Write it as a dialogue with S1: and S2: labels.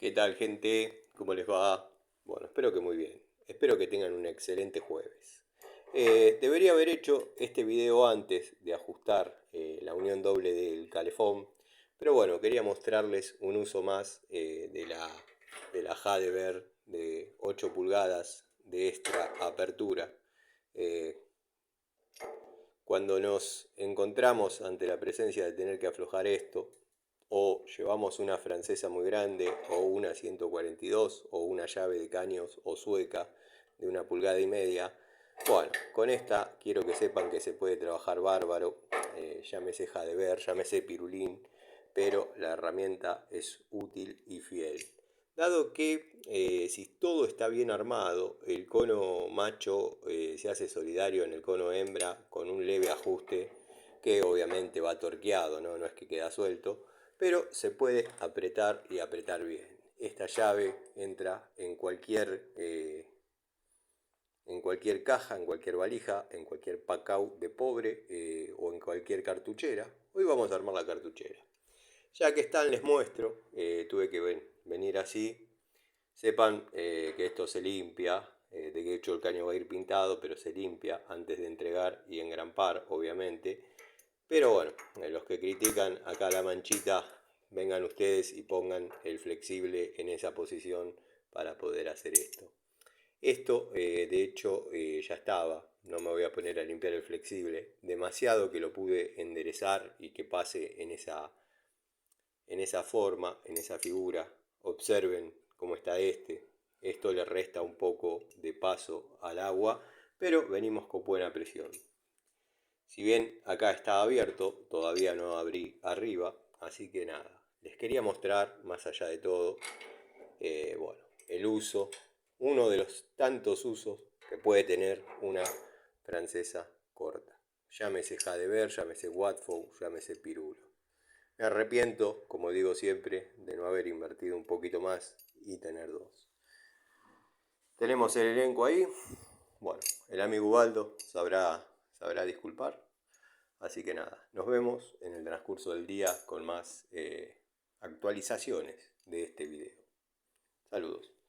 S1: ¿Qué tal, gente? ¿Cómo les va? Bueno, espero que muy bien. Espero que tengan un excelente jueves. Debería haber hecho este video antes de ajustar la unión doble del calefón, pero bueno, quería mostrarles un uso más de la Hadeber de 8 pulgadas de extra apertura. Eh, Cuando nos encontramos ante la presencia de tener que aflojar esto, o llevamos una francesa muy grande, o una 142, o una llave de caños o sueca de 1,5 pulgadas, bueno, con esta quiero que sepan que se puede trabajar bárbaro, llámese Hadeber, llámese pirulín, pero la herramienta es útil y fiel. Dado que si todo está bien armado, el cono macho se hace solidario en el cono hembra con un leve ajuste que obviamente va torqueado, ¿no? No es que queda suelto, pero se puede apretar y apretar bien. Esta llave entra en cualquier caja, en cualquier valija, en cualquier pacau de pobre o en cualquier cartuchera. Hoy vamos a armar la cartuchera. Ya que están, les muestro, tuve que venir así. Sepan que esto se limpia, de hecho el caño va a ir pintado, pero se limpia antes de entregar y engrampar, obviamente. Pero bueno, los que critican acá la manchita, vengan ustedes y pongan el flexible en esa posición para poder hacer esto. Esto, de hecho, ya estaba. No me voy a poner a limpiar el flexible. Demasiado que lo pude enderezar y que pase en esa forma, en esa figura. Observen cómo está este. Esto le resta un poco de paso al agua, pero venimos con buena presión. Si bien acá está abierto, todavía no abrí arriba, así que nada. Les quería mostrar, más allá de todo, bueno, el uso, uno de los tantos usos que puede tener una francesa corta. Llámese Hadeber, llámese Watford, llámese Pirulo. Me arrepiento, como digo siempre, de no haber invertido un poquito más y tener dos. Tenemos el elenco ahí. Bueno, el amigo Ubaldo sabrá disculpar. Así que nada, nos vemos en el transcurso del día con más actualizaciones de este video. Saludos.